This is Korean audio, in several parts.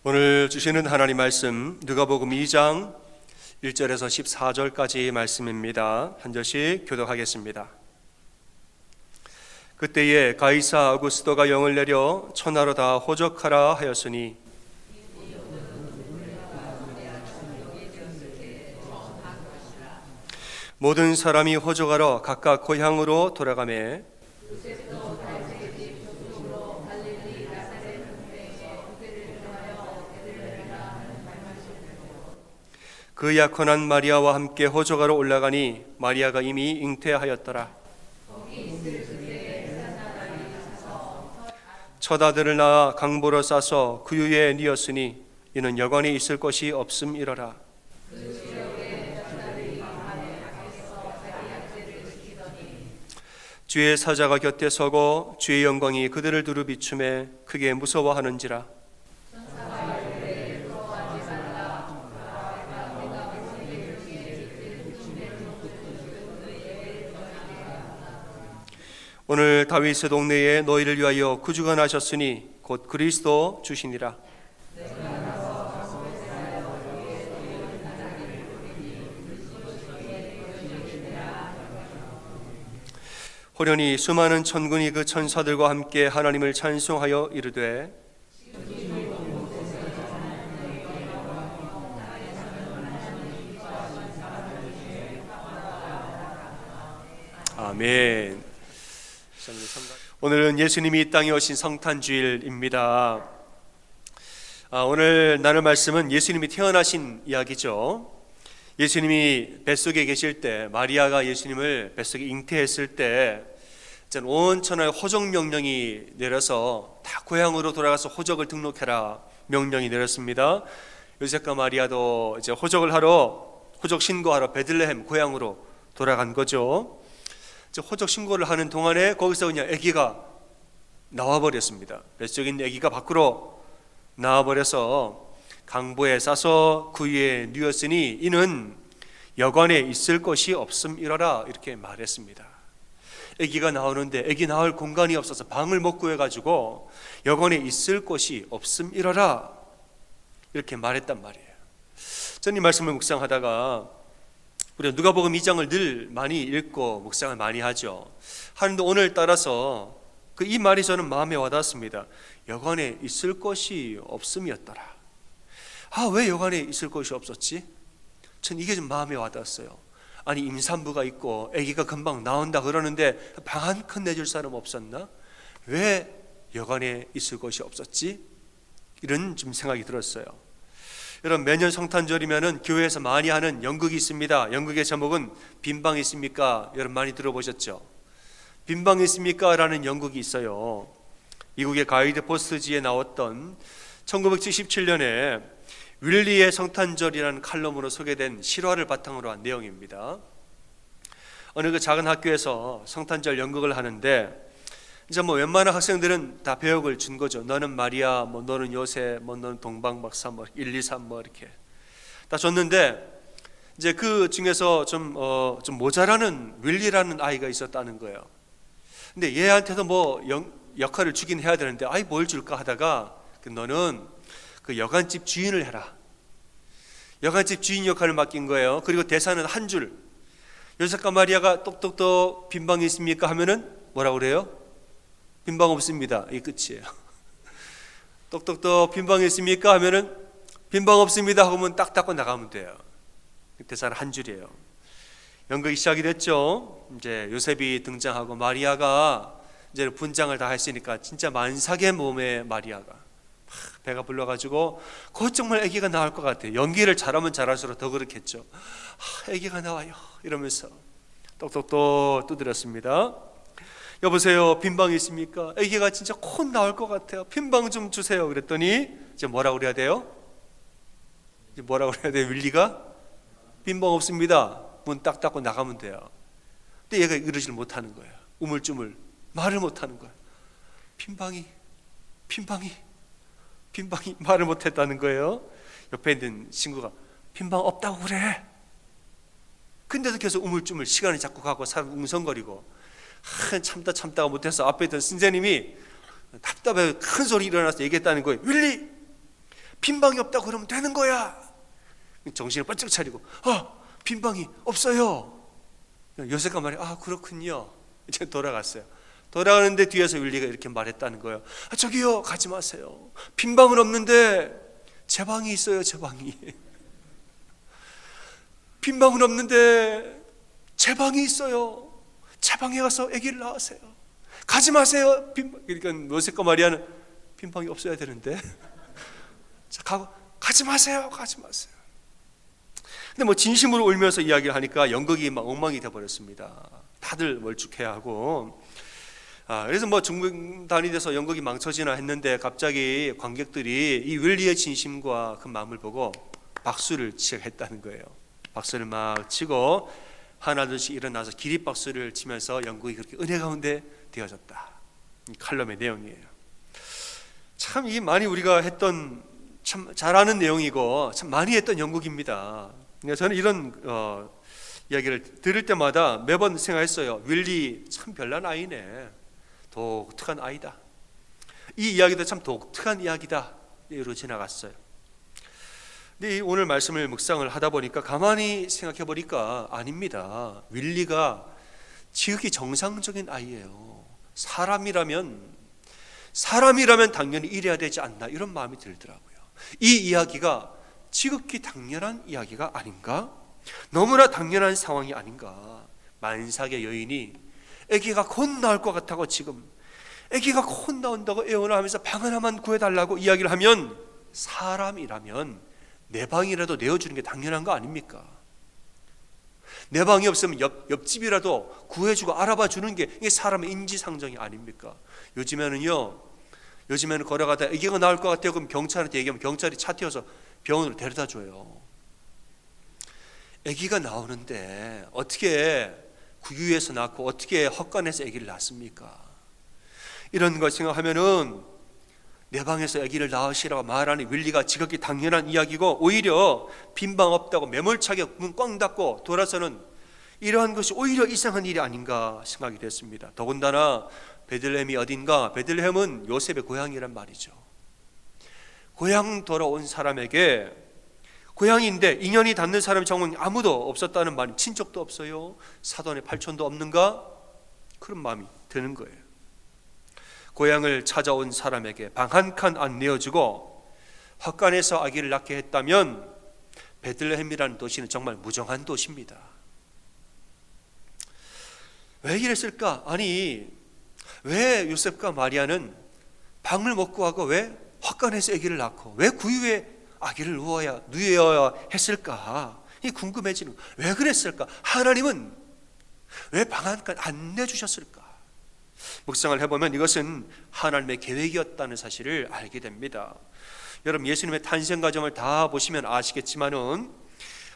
오늘 주시는 하나님 말씀 누가복음 2장 1절에서 14절까지 말씀입니다. 한 절씩 교독하겠습니다. 그때에 가이사 아우구스도가 영을 내려 천하로 다 호적하라 하였으니 모든 사람이 호적하러 각각 고향으로 돌아가매 그 약혼한 마리아와 함께 호적하러 올라가니 마리아가 이미 잉태하였더라. 첫 아들을 낳아 강보로 싸서 구유에 뉘었으니 이는 여관에 있을 것이 없음이러라. 주의 사자가 곁에 서고 주의 영광이 그들을 두루 비추매 크게 무서워하는지라. 오늘 다윗의 동네에 너희를 위하여 구주가 나셨으니 곧 그리스도 주시니라. 호련히 수많은 천군이 그 천사들과 함께 하나님을 찬송하여 이르되 아멘. 오늘은 예수님이 이 땅에 오신 성탄주일입니다. 오늘 나눌 말씀은 예수님이 태어나신 이야기죠. 예수님이 뱃속에 계실 때, 마리아가 예수님을 뱃속에 잉태했을 때 온 천하에 호적 명령이 내려서 다 고향으로 돌아가서 호적을 등록해라 명령이 내렸습니다. 요셉과 마리아도 이제 호적을 하러, 호적 신고하러 베들레헴 고향으로 돌아간 거죠. 호적 신고를 하는 동안에 거기서 그냥 아기가 나와버렸습니다. 뱃속에 있는 아기가 밖으로 나와버려서 강보에 싸서 구유에 뉘었으니 이는 여관에 있을 것이 없음이러라 이렇게 말했습니다. 아기가 나오는데 아기 나올 공간이 없어서 방을 못 구해가지고 여관에 있을 것이 없음이러라 이렇게 말했단 말이에요. 저는 이 말씀을 묵상하다가 우리가 누가복음 2장을 늘 많이 읽고 묵상을 많이 하죠. 하는데 오늘 따라서 이 말이 저는 마음에 와닿았습니다. 여관에 있을 것이 없음이었더라. 왜 여관에 있을 것이 없었지? 전 이게 좀 마음에 와닿았어요. 아니 임산부가 있고 아기가 금방 나온다 그러는데 방 한 칸 내줄 사람 없었나? 왜 여관에 있을 것이 없었지? 이런 좀 생각이 들었어요. 여러분 매년 성탄절이면은 교회에서 많이 하는 연극이 있습니다. 연극의 제목은 빈방 있습니까? 여러분 많이 들어보셨죠? 빈방 있습니까? 라는 연극이 있어요. 미국의 가이드 포스트지에 나왔던 1977년에 윌리의 성탄절이라는 칼럼으로 소개된 실화를 바탕으로 한 내용입니다. 어느 그 작은 학교에서 성탄절 연극을 하는데 이제 웬만한 학생들은 다 배역을 준 거죠. 너는 마리아, 너는 요셉, 너는 동방박사, 1, 2, 3 이렇게 다 줬는데 이제 그 중에서 좀 모자라는 윌리라는 아이가 있었다는 거예요. 근데 얘한테도 역할을 주긴 해야 되는데 뭘 줄까 하다가 너는 그 여관집 주인을 해라. 여관집 주인 역할을 맡긴 거예요. 그리고 대사는 한 줄. 요셉과 마리아가 똑똑똑 빈방이 있습니까? 하면은 뭐라고 그래요? 빈방 없습니다. 이게 끝이에요. 똑똑똑 빈방이 있습니까? 하면은 빈방 없습니다 하고는 딱 닫고 나가면 돼요. 대사는 한 줄이에요. 연극이 시작이 됐죠. 이제 요셉이 등장하고 마리아가 이제 분장을 다 했으니까 진짜 만삭의 몸에 마리아가 배가 불러가지고 곧 정말 아기가 나올 것 같아요. 연기를 잘하면 잘할수록 더 그렇겠죠. 아기가 나와요 이러면서 똑똑똑 두드렸습니다. 여보세요, 빈방 있습니까? 아기가 진짜 곧 나올 것 같아요. 빈방 좀 주세요. 그랬더니 이제 뭐라고 그래야 돼요? 이제 뭐라고 그래야 돼요? 윌리가 빈방 없습니다. 문 딱 닫고 나가면 돼요. 근데 얘가 이러질 못하는 거예요. 우물쭈물 말을 못하는 거예요. 빈방이 말을 못했다는 거예요. 옆에 있는 친구가 빈방 없다고 그래. 근데도 계속 우물쭈물 시간이 자꾸 가고 사람 웅성거리고 참다가 못해서 앞에 있던 선생님이 답답해 큰 소리 일어나서 얘기했다는 거예요. 윌리 빈방이 없다고 그러면 되는 거야. 정신을 번쩍 차리고 빈방이 없어요. 요셉과 말해 그렇군요. 이제 돌아갔어요. 돌아가는데 뒤에서 윌리가 이렇게 말했다는 거예요. 저기요, 가지 마세요. 빈방은 없는데 제 방이 있어요. 제 방이. 빈방은 없는데 제 방이 있어요. 제 방에 가서 아기를 낳으세요. 가지 마세요. 그러니까 요셉과 마리아는 빈방이 없어야 되는데 가지 마세요. 가지 마세요. 근데 진심으로 울면서 이야기를 하니까 연극이 막 엉망이 되어버렸습니다. 다들 멀쭉해하고. 그래서 중단이 돼서 연극이 망쳐지나 했는데 갑자기 관객들이 이 윌리의 진심과 그 마음을 보고 박수를 치겠다는 거예요. 박수를 막 치고 하나둘씩 일어나서 기립박수를 치면서 연극이 그렇게 은혜 가운데 되어졌다. 이 칼럼의 내용이에요. 참 이 많이 우리가 했던, 참 잘하는 내용이고 참 많이 했던 연극입니다. 저는 이런 이야기를 들을 때마다 매번 생각했어요. 윌리 참 별난 아이네. 독특한 아이다. 이 이야기도 참 독특한 이야기다. 이로 지나갔어요. 근데 오늘 말씀을 묵상을 하다 보니까 가만히 생각해 보니까 아닙니다. 윌리가 지극히 정상적인 아이예요. 사람이라면 당연히 이래야 되지 않나, 이런 마음이 들더라고요. 이 이야기가 지극히 당연한 이야기가 아닌가? 너무나 당연한 상황이 아닌가? 만삭의 여인이 아기가 곧 나올 것 같다고, 지금 아기가 곧 나온다고 애원을 하면서 방 하나만 구해달라고 이야기를 하면, 사람이라면 내 방이라도 내어주는 게 당연한 거 아닙니까? 내 방이 없으면 옆집이라도 구해주고 알아봐 주는 게 이게 사람의 인지상정이 아닙니까? 요즘에는 걸어가다 아기가 나올 것 같아요. 그럼 경찰한테 얘기하면 경찰이 차 태워서 병원으로 데려다 줘요. 아기가 나오는데 어떻게 구유에서 낳고 어떻게 헛간에서 아기를 낳습니까? 이런 걸 생각하면은 내 방에서 아기를 낳으시라고 말하는 윌리가 지극히 당연한 이야기고, 오히려 빈방 없다고 매몰차게 문 꽝 닫고 돌아서는 이러한 것이 오히려 이상한 일이 아닌가 생각이 됐습니다. 더군다나 베들레헴이 어딘가? 베들레헴은 요셉의 고향이란 말이죠. 고향 돌아온 사람에게, 고향인데 인연이 닿는 사람이 정말 아무도 없었다는 말이, 친척도 없어요, 사돈의 팔촌도 없는가? 그런 마음이 드는 거예요. 고향을 찾아온 사람에게 방 한 칸 안 내어주고 헛간에서 아기를 낳게 했다면 베들레헴이라는 도시는 정말 무정한 도시입니다. 왜 이랬을까? 아니, 왜 요셉과 마리아는 방을 못 구하고 왜 헛간에서 아기를 낳고 왜 구유에 아기를 누워야 했을까? 이 궁금해지는, 왜 그랬을까? 하나님은 왜 방 한 칸 안 내주셨을까? 묵상을 해보면 이것은 하나님의 계획이었다는 사실을 알게 됩니다. 여러분, 예수님의 탄생 과정을 다 보시면 아시겠지만은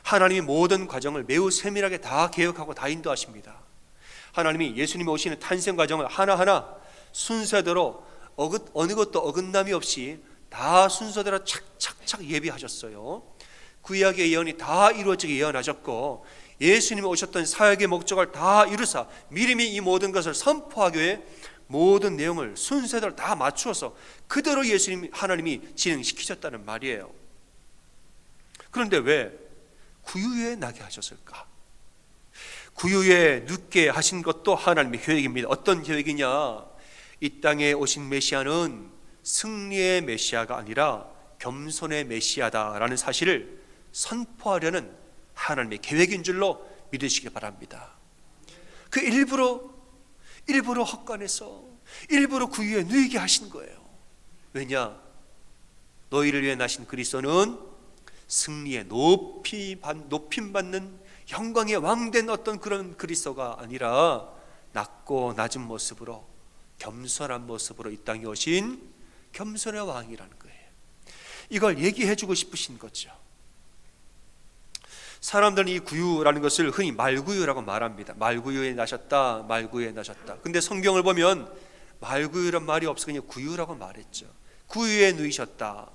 하나님이 모든 과정을 매우 세밀하게 다 계획하고 다 인도하십니다. 하나님이 예수님이 오시는 탄생 과정을 하나하나 순서대로 어느 것도 어긋남이 없이 다 순서대로 착착착 예비하셨어요. 구약의 예언이 다 이루어지게 예언하셨고, 예수님이 오셨던 사역의 목적을 다 이루사 미리미 이 모든 것을 선포하기 위해 모든 내용을 순서대로 다 맞추어서 그대로 하나님이 진행시키셨다는 말이에요. 그런데 왜 구유에 나게 하셨을까? 구유에 눕게 하신 것도 하나님의 계획입니다. 어떤 계획이냐? 이 땅에 오신 메시아는 승리의 메시아가 아니라 겸손의 메시아다라는 사실을 선포하려는 하나님의 계획인 줄로 믿으시기 바랍니다. 그 일부러 헛간에서 일부러 구유에 누이게 하신 거예요. 왜냐? 너희를 위해 나신 그리스도는 승리의 높임받는 영광의 왕된 어떤 그런 그리스도가 아니라 낮고 낮은 모습으로, 겸손한 모습으로 이 땅에 오신 겸손의 왕이라는 거예요. 이걸 얘기해 주고 싶으신 거죠. 사람들은 이 구유라는 것을 흔히 말구유라고 말합니다. 말구유에 나셨다, 말구유에 나셨다. 근데 성경을 보면 말구유란 말이 없어 그냥 구유라고 말했죠. 구유에 누이셨다.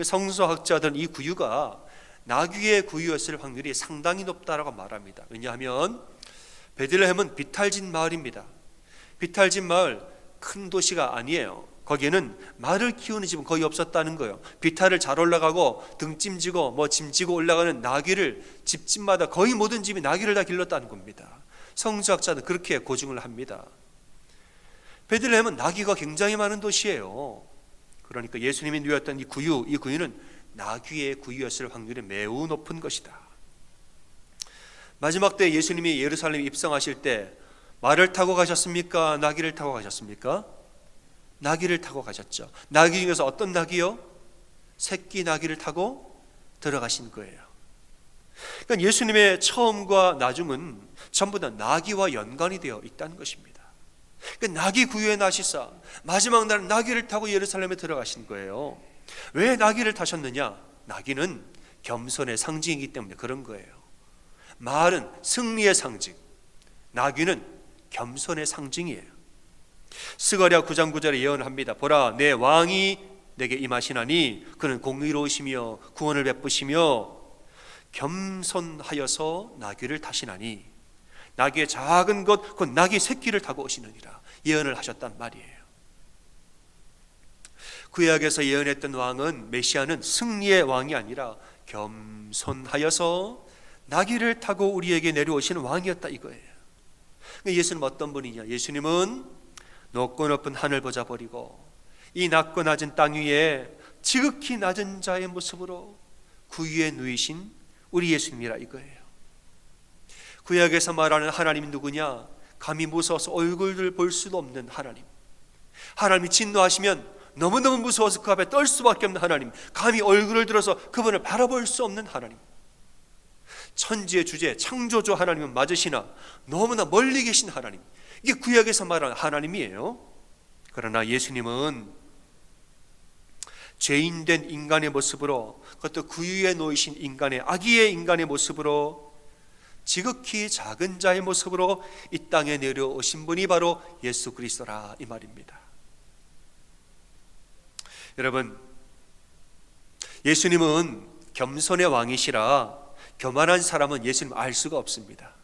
성서학자들은 이 구유가 나귀의 구유였을 확률이 상당히 높다라고 말합니다. 왜냐하면 베들레헴은 비탈진 마을입니다. 비탈진 마을, 큰 도시가 아니에요. 거기에는 말을 키우는 집은 거의 없었다는 거예요. 비탈을 잘 올라가고 등짐지고 짐지고 올라가는 나귀를 집집마다 거의 모든 집이 나귀를 다 길렀다는 겁니다. 성서학자는 그렇게 고증을 합니다. 베들레헴은 나귀가 굉장히 많은 도시예요. 그러니까 예수님이 누렸던 이 구유는 나귀의 구유였을 확률이 매우 높은 것이다. 마지막 때 예수님이 예루살렘에 입성하실 때 말을 타고 가셨습니까? 나귀를 타고 가셨습니까? 나귀를 타고 가셨죠. 나귀 중에서 어떤 나귀요? 새끼 나귀를 타고 들어가신 거예요. 그러니까 예수님의 처음과 나중은 전부 다 나귀와 연관이 되어 있다는 것입니다. 그러니까 나귀 구유에 나시사 마지막 날 나귀를 타고 예루살렘에 들어가신 거예요. 왜 나귀를 타셨느냐? 나귀는 겸손의 상징이기 때문에 그런 거예요. 말은 승리의 상징, 나귀는 겸손의 상징이에요. 스가랴 9장 9절에 예언을 합니다. 보라, 내 왕이 내게 임하시나니 그는 공의로우시며 구원을 베푸시며 겸손하여서 나귀를 타시나니 나귀의 작은 것 곧 나귀 새끼를 타고 오시느니라 예언을 하셨단 말이에요. 구약에서 예언했던 왕은, 메시아는 승리의 왕이 아니라 겸손하여서 나귀를 타고 우리에게 내려오시는 왕이었다 이거예요. 예수님은 어떤 분이냐? 예수님은 높고 높은 하늘 보자 버리고 이 낮고 낮은 땅 위에 지극히 낮은 자의 모습으로 구유에 누이신 우리 예수님이라 이거예요. 구약에서 말하는 하나님이 누구냐? 감히 무서워서 얼굴을 볼 수도 없는 하나님. 하나님이 진노하시면 너무너무 무서워서 그 앞에 떨 수밖에 없는 하나님. 감히 얼굴을 들어서 그분을 바라볼 수 없는 하나님. 천지의 주제 창조주 하나님은 맞으시나 너무나 멀리 계신 하나님. 이게 구약에서 말하는 하나님이에요. 그러나 예수님은 죄인된 인간의 모습으로, 그것도 구유에 놓이신 인간의 아기의 인간의 모습으로, 지극히 작은 자의 모습으로 이 땅에 내려오신 분이 바로 예수 그리스도라 이 말입니다. 여러분, 예수님은 겸손의 왕이시라 교만한 사람은 예수님 알 수가 없습니다.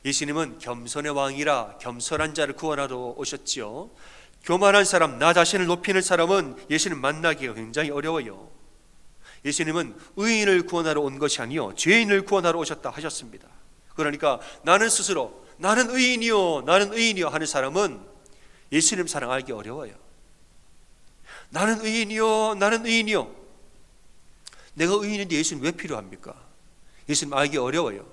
예수님은 겸손의 왕이라 겸손한 자를 구원하러 오셨지요. 교만한 사람, 나 자신을 높이는 사람은 예수님 만나기가 굉장히 어려워요. 예수님은 의인을 구원하러 온 것이 아니요 죄인을 구원하러 오셨다 하셨습니다. 그러니까 나는 스스로 나는 의인이요 하는 사람은 예수님 사랑 알기 어려워요. 나는 의인이요 내가 의인인데 예수님 왜 필요합니까? 예수님 알기 어려워요.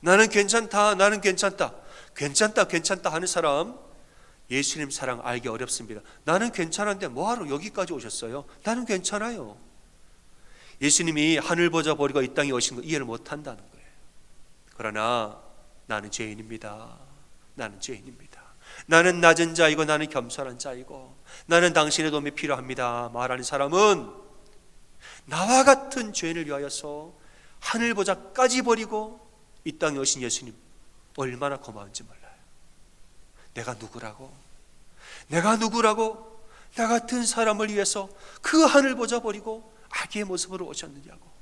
나는 괜찮다 하는 사람 예수님 사랑 알기 어렵습니다. 나는 괜찮은데 뭐하러 여기까지 오셨어요? 나는 괜찮아요. 예수님이 하늘 보자 버리고 이 땅에 오신 거 이해를 못한다는 거예요. 그러나 나는 죄인입니다. 나는 낮은 자이고 나는 겸손한 자이고 나는 당신의 도움이 필요합니다 말하는 사람은 나와 같은 죄인을 위하여서 하늘 보자까지 버리고 이 땅에 오신 예수님 얼마나 고마운지 몰라요. 내가 누구라고 나 같은 사람을 위해서 그 하늘 보자 버리고 아기의 모습으로 오셨느냐고.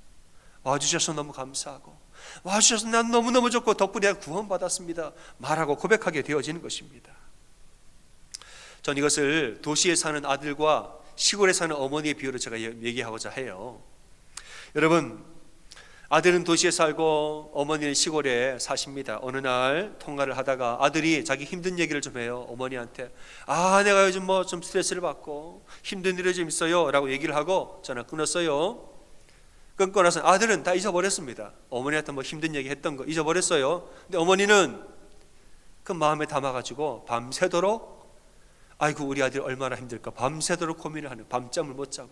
와주셔서 너무 감사하고 와주셔서 난 너무너무 좋고 덕분에 내가 구원받았습니다 말하고 고백하게 되어지는 것입니다. 전 이것을 도시에 사는 아들과 시골에 사는 어머니의 비유로 제가 얘기하고자 해요. 여러분, 아들은 도시에 살고 어머니는 시골에 사십니다. 어느 날 통화를 하다가 아들이 자기 힘든 얘기를 좀 해요. 어머니한테 내가 요즘 좀 스트레스를 받고 힘든 일이 좀 있어요 라고 얘기를 하고 전화 끊었어요. 끊고 나서 아들은 다 잊어버렸습니다. 어머니한테 힘든 얘기 했던 거 잊어버렸어요. 근데 어머니는 그 마음에 담아가지고 밤새도록 아이고 우리 아들이 얼마나 힘들까 밤새도록 고민을 하는, 밤잠을 못 자고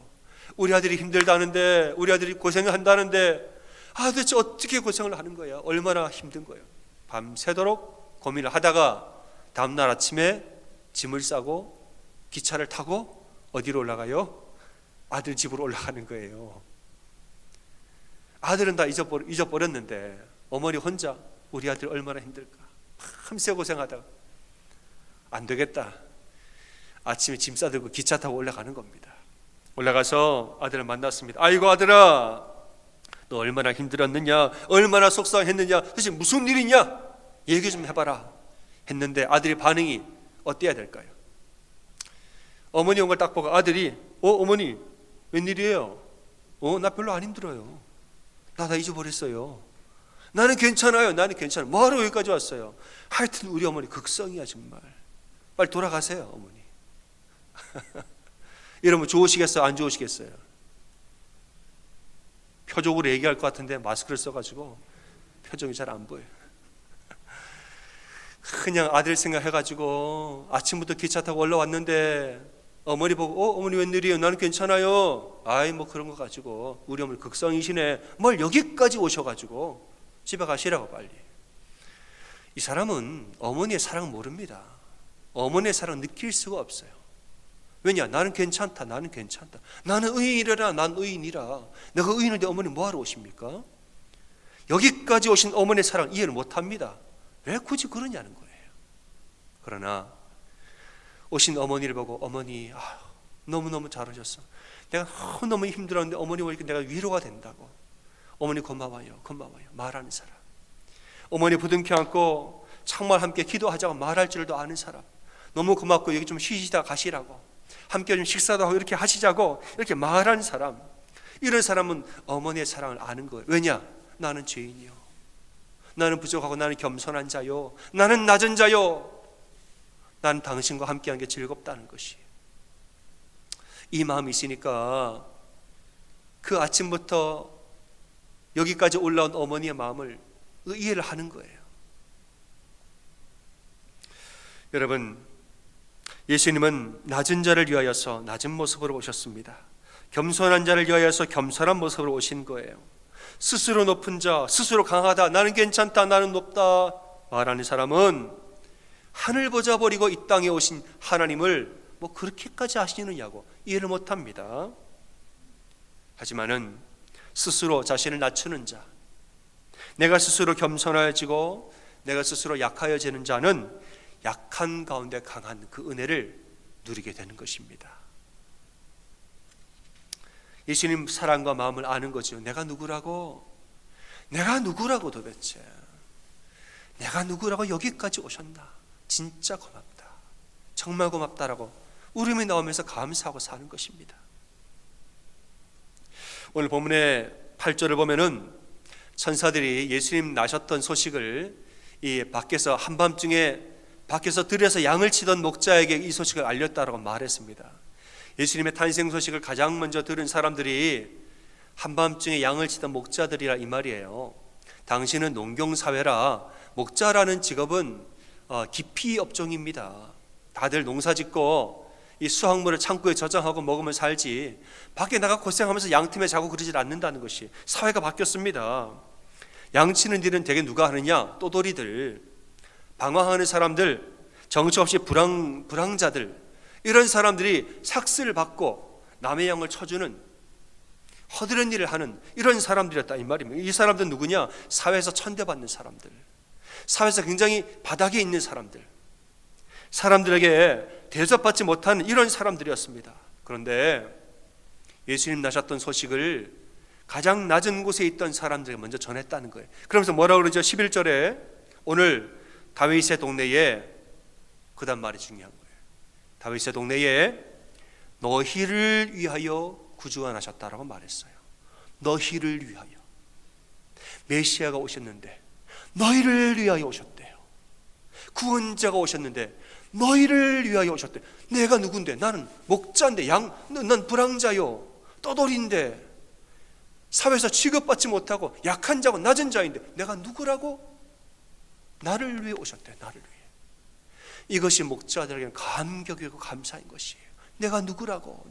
우리 아들이 힘들다는데 우리 아들이 고생을 한다는데 도대체 어떻게 고생을 하는 거야? 얼마나 힘든 거예요? 밤새도록 고민을 하다가 다음날 아침에 짐을 싸고 기차를 타고 어디로 올라가요? 아들 집으로 올라가는 거예요. 아들은 다 잊어버렸는데 어머니 혼자 우리 아들 얼마나 힘들까 밤새 고생하다가 안 되겠다 아침에 짐 싸들고 기차 타고 올라가는 겁니다. 올라가서 아들을 만났습니다. 아이고 아들아 너 얼마나 힘들었느냐 얼마나 속상했느냐 도대체 무슨 일이냐 얘기 좀 해봐라 했는데 아들의 반응이 어때야 될까요? 어머니 온 걸 딱 보고 아들이 어머니 웬일이에요? 나 별로 안 힘들어요. 나 다 잊어버렸어요. 나는 괜찮아요. 나는 괜찮아요. 뭐하러 여기까지 왔어요? 하여튼 우리 어머니 극성이야 정말. 빨리 돌아가세요 어머니. 이러면 좋으시겠어요? 안 좋으시겠어요? 표적으로 얘기할 것 같은데 마스크를 써가지고 표정이 잘 안 보여요. 그냥 아들 생각해가지고 아침부터 기차 타고 올라왔는데 어머니 보고 어머니 웬일이에요? 나는 괜찮아요. 아이 뭐 그런 거 가지고 우리 어머니 극성이시네. 뭘 여기까지 오셔가지고 집에 가시라고 빨리. 이 사람은 어머니의 사랑을 모릅니다. 어머니의 사랑을 느낄 수가 없어요. 왜냐? 나는 괜찮다. 나는 괜찮다. 나는 의인이라. 난 의인이라. 내가 의인인데 어머니 뭐하러 오십니까? 여기까지 오신 어머니의 사랑 이해를 못합니다. 왜 굳이 그러냐는 거예요. 그러나 오신 어머니를 보고 어머니 너무너무 잘하셨어. 내가 너무 힘들었는데 어머니 오니까 내가 위로가 된다고. 어머니 고마워요. 고마워요. 말하는 사람. 어머니 부둥켜 안고 정말 함께 기도하자고 말할 줄도 아는 사람. 너무 고맙고 여기 좀 쉬시다 가시라고. 함께 좀 식사도 하고 이렇게 하시자고 이렇게 말하는 사람. 이런 사람은 어머니의 사랑을 아는 거예요. 왜냐? 나는 죄인이요. 나는 부족하고 나는 겸손한 자요. 나는 낮은 자요. 나는 당신과 함께한 게 즐겁다는 것이. 이 마음이 있으니까 그 아침부터 여기까지 올라온 어머니의 마음을 이해를 하는 거예요. 여러분, 예수님은 낮은 자를 위하여서 낮은 모습으로 오셨습니다. 겸손한 자를 위하여서 겸손한 모습으로 오신 거예요. 스스로 높은 자, 스스로 강하다, 나는 괜찮다, 나는 높다 말하는 사람은 하늘 보자 버리고 이 땅에 오신 하나님을 뭐 그렇게까지 하시느냐고 이해를 못합니다. 하지만은 스스로 자신을 낮추는 자, 내가 스스로 겸손해지고 내가 스스로 약하여지는 자는 약한 가운데 강한 그 은혜를 누리게 되는 것입니다. 예수님 사랑과 마음을 아는 거죠. 내가 누구라고 도대체 내가 누구라고 여기까지 오셨나. 진짜 고맙다. 정말 고맙다라고 울음이 나오면서 감사하고 사는 것입니다. 오늘 본문의 8절을 보면은 천사들이 예수님 나셨던 소식을 이 밖에서 한밤중에 밖에서 들에서 양을 치던 목자에게 이 소식을 알렸다라고 말했습니다. 예수님의 탄생 소식을 가장 먼저 들은 사람들이 한밤중에 양을 치던 목자들이라 이 말이에요. 당시는 농경사회라 목자라는 직업은 기피 업종입니다. 다들 농사짓고 이 수확물을 창고에 저장하고 먹으면 살지 밖에 나가 고생하면서 양틈에 자고 그러질 않는다는 것이 사회가 바뀌었습니다. 양치는 일은 대개 누가 하느냐? 또돌이들, 방황하는 사람들, 정처 없이 불황자들, 이런 사람들이 삭스를 받고 남의 양을 쳐주는 허드렛 일을 하는 이런 사람들이었다 이 말입니다. 이 사람들은 누구냐? 사회에서 천대받는 사람들, 사회에서 굉장히 바닥에 있는 사람들, 사람들에게 대접받지 못하는 이런 사람들이었습니다. 그런데 예수님 나셨던 소식을 가장 낮은 곳에 있던 사람들에게 먼저 전했다는 거예요. 그러면서 뭐라고 그러죠? 11절에 오늘 다윗의 동네에, 그 다음 말이 중요한 거예요. 다윗의 동네에 너희를 위하여 구주원하셨다라고 말했어요. 너희를 위하여. 메시아가 오셨는데 너희를 위하여 오셨대요. 구원자가 오셨는데 너희를 위하여 오셨대. 내가 누군데? 나는 목자인데, 난 불황자요, 떠돌인데, 사회에서 취급받지 못하고 약한 자고 낮은 자인데 내가 누구라고? 나를 위해 오셨대. 나를 위해. 이것이 목자들에게는 감격이고 감사인 것이에요. 내가 누구라고?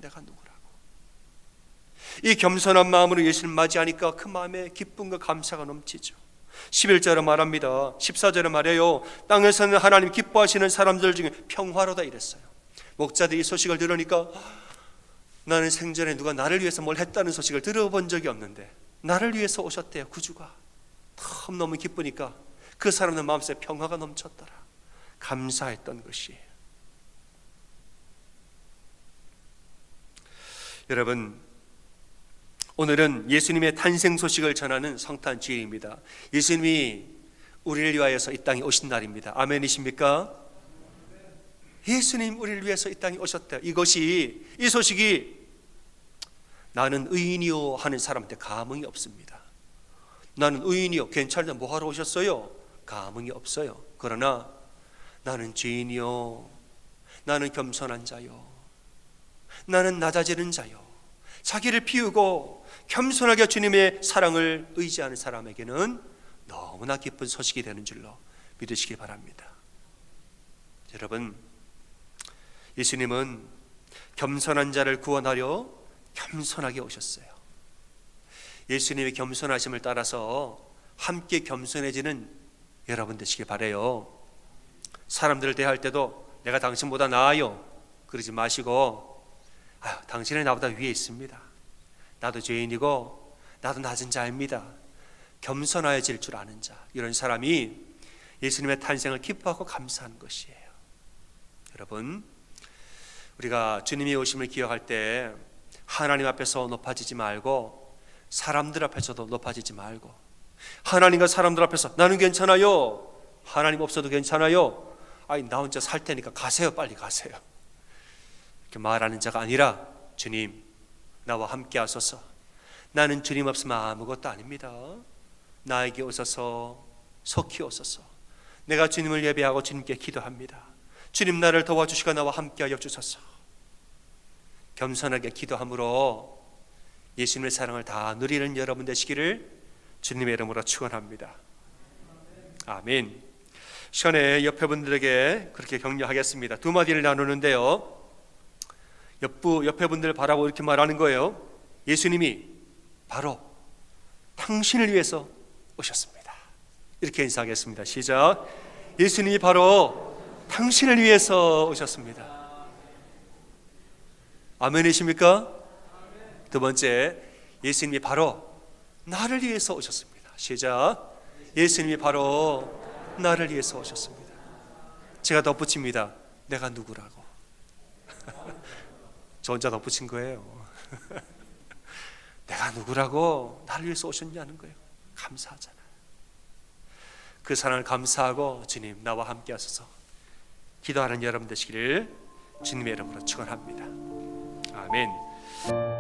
이 겸손한 마음으로 예수를 맞이하니까 그 마음에 기쁨과 감사가 넘치죠. 11절에 말합니다. 14절에 말해요. 땅에서는 하나님 기뻐하시는 사람들 중에 평화로다 이랬어요. 목자들이 이 소식을 들으니까 나는 생전에 누가 나를 위해서 뭘 했다는 소식을 들어본 적이 없는데 나를 위해서 오셨대요. 구주가. 너무 기쁘니까 그 사람들 마음속에 평화가 넘쳤더라. 감사했던 것이에요. 여러분, 오늘은 예수님의 탄생 소식을 전하는 성탄 주일입니다. 예수님이 우리를 위하여서 이 땅에 오신 날입니다. 아멘이십니까? 예수님 우리를 위해서 이 땅에 오셨다. 이 소식이 나는 의인이요 하는 사람한테 감흥이 없습니다. 나는 의인이요, 괜찮은데 뭐하러 오셨어요? 감흥이 없어요. 그러나 나는 죄인이요, 나는 겸손한 자요, 나는 낮아지는 자요, 자기를 비우고 겸손하게 주님의 사랑을 의지하는 사람에게는 너무나 기쁜 소식이 되는 줄로 믿으시기 바랍니다. 여러분, 예수님은 겸손한 자를 구원하려 겸손하게 오셨어요. 예수님의 겸손하심을 따라서 함께 겸손해지는 여러분 되시길 바라요. 사람들을 대할 때도 내가 당신보다 나아요 그러지 마시고, 당신은 나보다 위에 있습니다, 나도 죄인이고 나도 낮은 자입니다, 겸손해질 줄 아는 자, 이런 사람이 예수님의 탄생을 기뻐하고 감사하는 것이에요. 여러분, 우리가 주님의 오심을 기억할 때 하나님 앞에서 높아지지 말고 사람들 앞에서도 높아지지 말고, 하나님과 사람들 앞에서 나는 괜찮아요, 하나님 없어도 괜찮아요, 나 혼자 살 테니까 가세요, 빨리 가세요, 이렇게 말하는 자가 아니라, 주님 나와 함께 하소서, 나는 주님 없으면 아무것도 아닙니다, 나에게 오소서, 속히 오소서, 내가 주님을 예배하고 주님께 기도합니다, 주님 나를 도와주시고 나와 함께하여 주소서. 겸손하게 기도함으로 예수님의 사랑을 다 누리는 여러분 되시기를 주님의 이름으로 축원합니다. 아멘. 시간에 옆에 분들에게 그렇게 격려하겠습니다. 두 마디를 나누는데요, 옆에 분들을 바라보고 이렇게 말하는 거예요. 예수님이 바로 당신을 위해서 오셨습니다. 이렇게 인사하겠습니다. 시작. 예수님이 바로 당신을 위해서 오셨습니다. 아멘이십니까? 두 번째, 예수님이 바로 나를 위해서 오셨습니다. 시작. 예수님이 바로 나를 위해서 오셨습니다. 제가 덧붙입니다. 내가 누구라고. 저 혼자 덧붙인 거예요. 내가 누구라고 나를 위해서 오셨냐는 거예요. 감사하잖아요. 그 사랑을 감사하고 주님 나와 함께 하소서 기도하는 여러분 되시기를 주님의 이름으로 축원합니다. 아멘.